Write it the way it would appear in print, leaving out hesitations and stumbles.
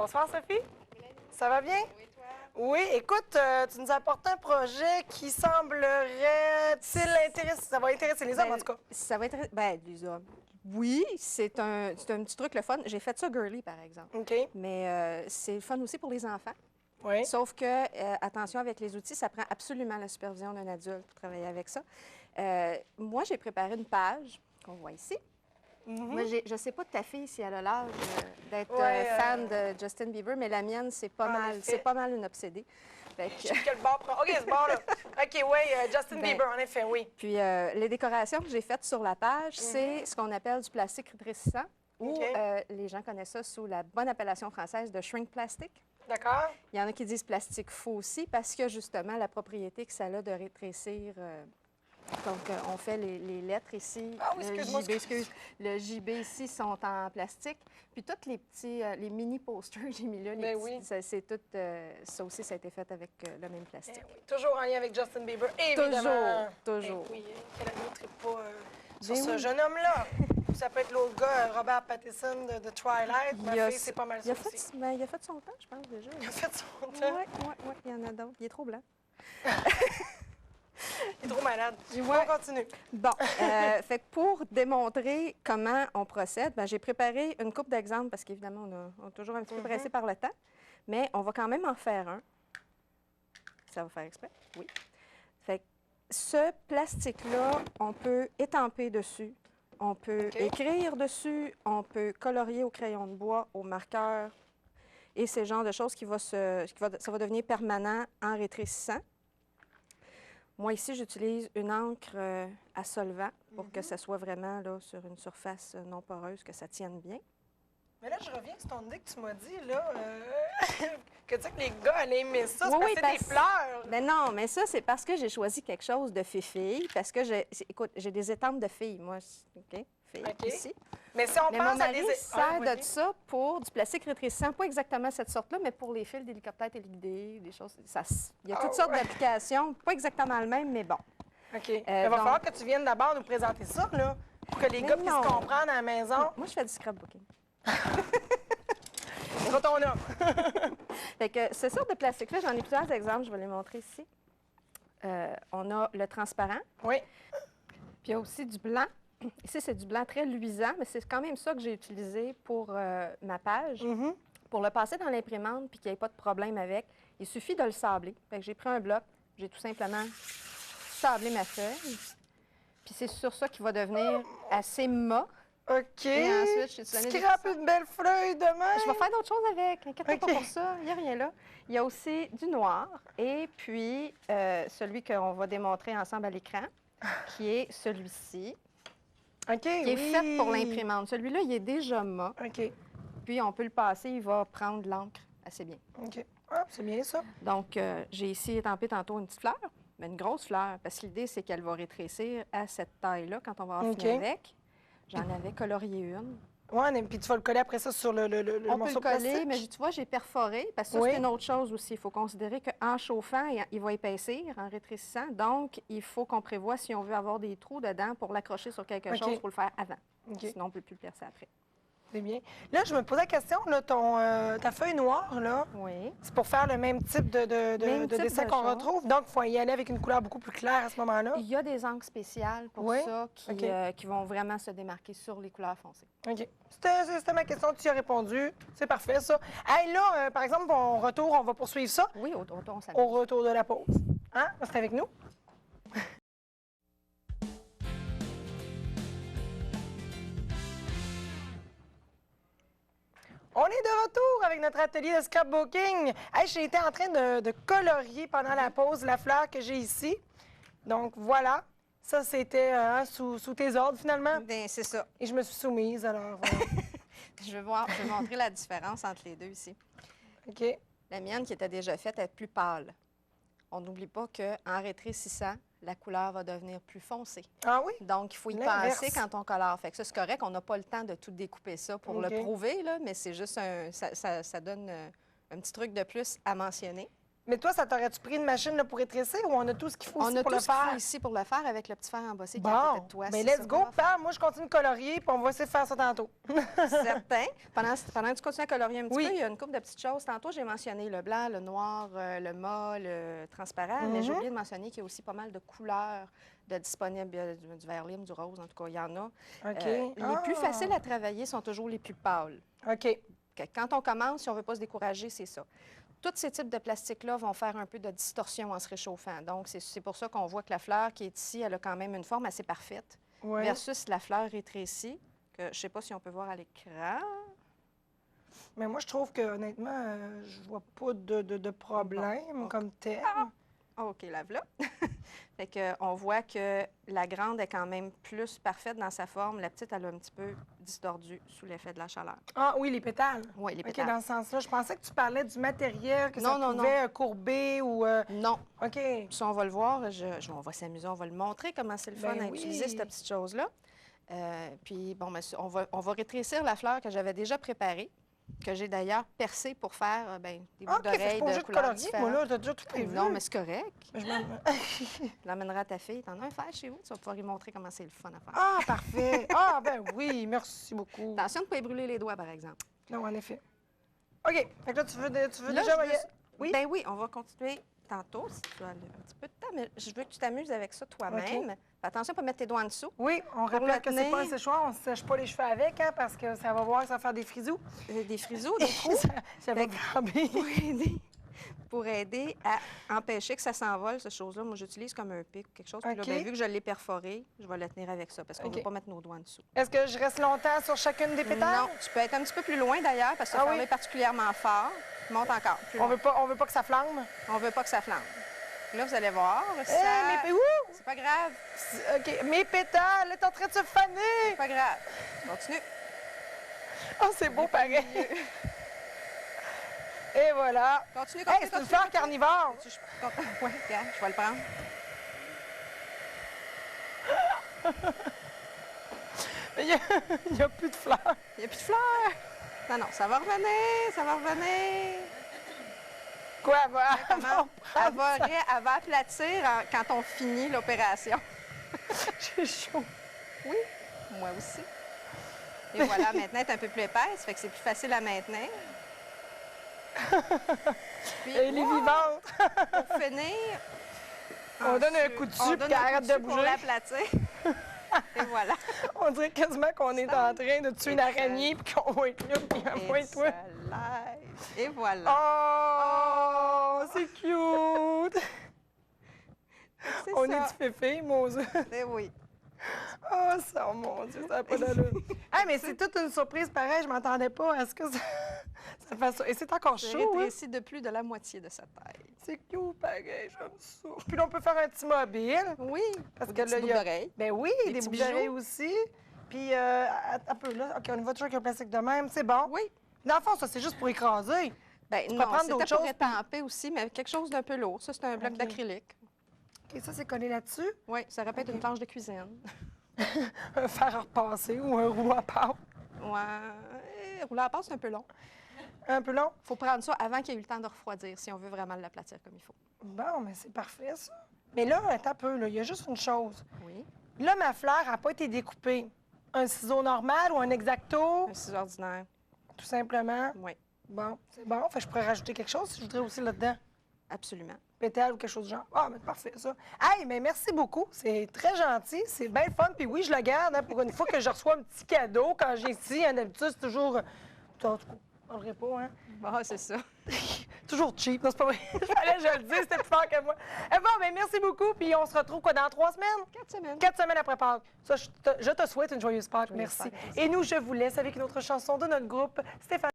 Bonsoir, Sophie. Ça va bien? Oui, toi? Oui, écoute, tu nous apportes un projet qui semblerait... Ça va intéresser les hommes, en tout cas. Ça va être... Ben, les hommes. Oui, c'est un petit truc le fun. J'ai fait ça girly, par exemple. OK. Mais c'est le fun aussi pour les enfants. Oui. Sauf que, attention avec les outils, ça prend absolument la supervision d'un adulte pour travailler avec ça. Moi, j'ai préparé une page qu'on voit ici. Moi, je ne sais pas de ta fille si elle a l'âge d'être fan de Justin Bieber, mais la mienne, c'est pas mal une obsédée. Fait que... Je sais quel bord prendre. OK, ce bord-là. OK, oui, Justin Bieber, en effet, oui. Puis, les décorations que j'ai faites sur la page, c'est ce qu'on appelle du plastique rétrécissant, ou les gens connaissent ça sous la bonne appellation française de shrink plastic. D'accord. Il y en a qui disent plastique faux aussi, parce que justement, la propriété que ça a de rétrécir... Donc, on fait les lettres ici. Ah oui, Le JB ici sont en plastique. Puis, tous les petits, les mini posters que j'ai mis là, c'est tout, ça aussi, ça a été fait avec le même plastique. Oui. Toujours en lien avec Justin Bieber, évidemment. Toujours. Oui, quel ami ne tripe pas sur ce jeune homme-là. Ça peut être l'autre gars, Robert Pattinson de Twilight. Ma fille, c'est pas mal ça aussi. Il a fait son temps, je pense, déjà. Il a fait son temps? Oui, il y en a d'autres. Il est trop blanc. Il est trop malade. On continue. Bon, fait que pour démontrer comment on procède, j'ai préparé une couple d'exemples parce qu'évidemment, on est toujours un petit peu pressé par le temps, mais on va quand même en faire un. Ça va faire exprès? Oui. Fait que ce plastique-là, on peut étamper dessus, on peut écrire dessus, on peut colorier au crayon de bois, au marqueur, et c'est le genre de choses ça va devenir permanent en rétrécissant. Moi, ici, j'utilise une encre à solvant pour que ça soit vraiment là, sur une surface non poreuse, que ça tienne bien. Mais là, je reviens sur ton idée que tu m'as dit, là, que tu sais que les gars allaient aimer ça, c'est des fleurs. Mais non, mais ça, c'est parce que j'ai choisi quelque chose de fille, parce que, écoute, j'ai des étampes de filles, moi, OK, filles, ici. Mais si on pense à des... sert de ça pour du plastique rétrécissant, pas exactement cette sorte-là, mais pour les fils d'hélicoptères téléguidés, des choses... Il y a toutes sortes d'applications, pas exactement le même, mais bon. OK. Il va falloir que tu viennes d'abord nous présenter ça, là, pour que les gars puissent comprendre à la maison. Moi, je fais du scrapbooking. C'est pas ton homme. Fait que ce sort de plastique-là, j'en ai plusieurs exemples, je vais les montrer ici. On a le transparent. Oui. Puis il y a aussi du blanc. Ici, c'est du blanc très luisant, mais c'est quand même ça que j'ai utilisé pour ma page. Pour le passer dans l'imprimante puis qu'il n'y ait pas de problème avec, il suffit de le sabler. Fait que j'ai pris un bloc, j'ai tout simplement sablé ma feuille. Puis c'est sur ça qu'il va devenir assez mat. OK. Et ensuite, je suis scrape une belle feuille demain. Je vais faire d'autres choses avec. Inquiète-toi pas pour ça. Il n'y a rien là. Il y a aussi du noir. Et puis, celui qu'on va démontrer ensemble à l'écran, qui est celui-ci. OK, qui est fait pour l'imprimante. Celui-là, il est déjà mat. OK. Puis, on peut le passer. Il va prendre l'encre assez bien. OK. Ah, c'est bien ça. Donc, j'ai ici étampé tantôt une petite fleur, mais une grosse fleur. Parce que l'idée, c'est qu'elle va rétrécir à cette taille-là quand on va en finir avec. J'en avais colorié une. Oui, puis tu vas le coller après ça sur le morceau de plastique? On peut le coller, mais tu vois, j'ai perforé, parce que ça, c'est une autre chose aussi. Il faut considérer qu'en chauffant, il va épaissir, en rétrécissant. Donc, il faut qu'on prévoie, si on veut avoir des trous dedans, pour l'accrocher sur quelque chose, il faut le faire avant. Sinon, on ne peut plus le percer après. C'est bien. Là, je me posais la question, là, ta feuille noire, là, c'est pour faire le même type de dessin qu'on retrouve. Donc, il faut y aller avec une couleur beaucoup plus claire à ce moment-là. Il y a des encres spéciales pour ça qui vont vraiment se démarquer sur les couleurs foncées. OK. C'était ma question, tu y as répondu. C'est parfait, ça. Hey, là, par exemple, on va poursuivre ça. Oui, au retour, on s'amuse. Au retour de la pause. Hein? Restez avec nous. On est de retour avec notre atelier de scrapbooking. Hey, j'ai été en train de colorier pendant la pause la fleur que j'ai ici. Donc, voilà. Ça, c'était sous tes ordres, finalement. Bien, c'est ça. Et je me suis soumise, alors... Je vais montrer la différence entre les deux ici. OK. La mienne, qui était déjà faite, est plus pâle. On n'oublie pas qu'en rétrécissant, la couleur va devenir plus foncée. Ah oui? Donc, il faut y penser quand on colore. Fait que ça, c'est correct. On n'a pas le temps de tout découper ça pour le prouver, là, mais c'est juste ça donne un petit truc de plus à mentionner. Mais toi, ça t'aurait-tu pris une machine là, pour rétrécir ou on a tout ce qu'il faut On ici a pour tout le ce qu'il faut faire? ici pour le faire avec le petit fer embossé qui est à côté Bon, de toi. ben C'est let's ça qu'on go, va faire. Pam. Moi, je continue de colorier, puis on va essayer de faire ça tantôt. Certain. Pendant que tu continues à colorier un petit Oui. peu, il y a une couple de petites choses. Tantôt, j'ai mentionné le blanc, le noir, le mat, le transparent, mais j'ai oublié de mentionner qu'il y a aussi pas mal de couleurs de disponibles, du vert lime, du rose, en tout cas, il y en a. OK. Les plus faciles à travailler sont toujours les plus pâles. OK. Quand on commence, si on ne veut pas se décourager, c'est ça. Tous ces types de plastiques-là vont faire un peu de distorsion en se réchauffant. Donc, c'est pour ça qu'on voit que la fleur qui est ici, elle a quand même une forme assez parfaite, Ouais. versus la fleur rétrécie, que je ne sais pas si on peut voir à l'écran. Mais moi, je trouve que honnêtement, je vois pas de problème Bon, comme tel. Ah, OK, la voilà. Fait que, on voit que la grande est quand même plus parfaite dans sa forme. La petite, elle a un petit peu distordu sous l'effet de la chaleur. Ah oui, les pétales. Oui, les OK, pétales. dans ce sens-là. Je pensais que tu parlais du matériel, que Non, ça non, pouvait courber ou... Non. OK. Ça, on va le voir. On va s'amuser, on va le montrer comment c'est le fun Ben à utiliser, oui. cette petite chose-là. Puis, bon, ben, on va rétrécir la fleur que j'avais déjà préparée, que j'ai d'ailleurs percée pour faire des bouts OK, fait que je d'oreilles suis pas de obligée de couleurs colorier, moi, différentes. là, t'as déjà tout prévu. Non, mais c'est correct. Mais je m'en- Tu l'emmèneras à ta fille. T'en as un fer chez vous, tu vas pouvoir lui montrer comment c'est le fun à faire. Ah, parfait. Ah, ben oui, merci beaucoup. Attention de ne pas y brûler les doigts, par exemple. Non, en effet. OK, fait que là, tu veux Là, déjà... je veux- voyer- Oui? Ben oui, on va continuer tantôt, si tu as un petit peu de temps, mais je veux que tu t'amuses avec ça toi-même. OK. Fais attention à ne pas mettre tes doigts en dessous. Oui, on Pour rappelle le que c'est pas un tenir. séchoir, on ne sèche pas les cheveux avec, hein, parce que ça va voir que ça va faire des frisous. Des frisous, des trous. Ça va Fait que- cramper. pour aider à empêcher que ça s'envole, cette chose-là, moi, j'utilise comme un pic ou quelque chose. Puis là, OK. ben, vu que je l'ai perforé, je vais le tenir avec ça parce qu'on ne OK. veut pas mettre nos doigts en dessous. Est-ce que je reste longtemps sur chacune des pétales? Non, tu peux être un petit peu plus loin d'ailleurs parce que Ah ça oui? fermé particulièrement fort. Monte encore. Plus On loin. veut pas que ça flambe? On veut pas que ça flambe. Là, vous allez voir. Ça... Mais ouh! C'est pas grave. OK, mes pétales, elle est en train de se faner! C'est pas grave. Continue. Oh, c'est beau pareil! Et voilà. Continue, Hey, c'est une fleur carnivore! Oui, regarde, je vais le prendre. Il n'y a plus de fleurs. Il n'y a plus de fleurs. Non, non, ça va revenir, ça va revenir. Quoi, elle va... Comment? Elle va aplatir quand on finit l'opération. J'ai chaud. Oui, moi aussi. Et voilà, maintenant, elle est un peu plus épaisse, fait que c'est plus facile à maintenir. Puis, Elle est wow, vivante. pour finir, On donne un coup dessus, puis qu'elle arrête de pour bouger. l'aplatir. Et voilà. On dirait quasiment qu'on est en train de tuer une araignée, puis qu'on va être là, puis elle va être là. Et voilà. Oh, c'est cute! C'est On ça. est du féfé, Mose. Eh oui. Oh, ça, oh mon Dieu, ça n'a pas d'allure. Hey, mais c'est toute une surprise pareil, je m'attendais pas à ce que ça fasse ça. Et c'est encore J'ai chaud, hein? rétréci de plus de la moitié de sa taille. C'est cute pareil, j'aime ça. Puis là, on peut faire un petit mobile. Oui, Parce ou que des là, petits il y a... boucles d'oreilles. Ben oui, Des des petits boucles d'oreilles bijoux. aussi. Puis, un peu là. OK, on y va toujours avec un plastique de même, c'est bon. Oui. Dans le fond, ça, c'est juste pour écraser. Ben peux non, prendre d'autres c'était pour choses, étamper aussi, mais quelque chose d'un peu lourd. Ça, c'est un bloc OK. d'acrylique. OK, ça, c'est collé là-dessus. Oui, ça répète une planche de cuisine. Un fer à repasser ou un rouleau à pâte. Ouais. Rouler à passe, c'est un peu long. Un peu long. Il faut prendre ça avant qu'il y ait eu le temps de refroidir si on veut vraiment l'aplatir comme il faut. Bon, mais c'est parfait, ça. Mais là, attends un peu, là, il y a juste une chose. Oui. Là, ma fleur n'a pas été découpée. Un ciseau normal ou un exacto, Un ciseau ordinaire. tout simplement. Oui, Bon, c'est bon. Fait que je pourrais rajouter quelque chose si je voudrais aussi là-dedans. absolument. Pétale ou quelque chose du genre. Ah, mais parfait, ça. Hey, mais merci beaucoup. C'est très gentil. C'est bien le fun. Puis oui, je le garde hein, pour une fois que je reçois un petit cadeau quand j'ai ici. Hein, d'habitude, c'est toujours... En tout cas, je ne parlerai pas, hein. Bon, c'est ça. Toujours cheap. Non, c'est pas vrai. Fallait que je le dise, c'était plus fort que moi. Eh bon, mais merci beaucoup. Puis on se retrouve quoi, dans 3 semaines? 4 semaines. 4 semaines après Pâques. Ça, je te souhaite une joyeuse Pâques. Joyeuse Merci. Pâques, merci. Et nous, je vous laisse avec une autre chanson de notre groupe, Stéphane.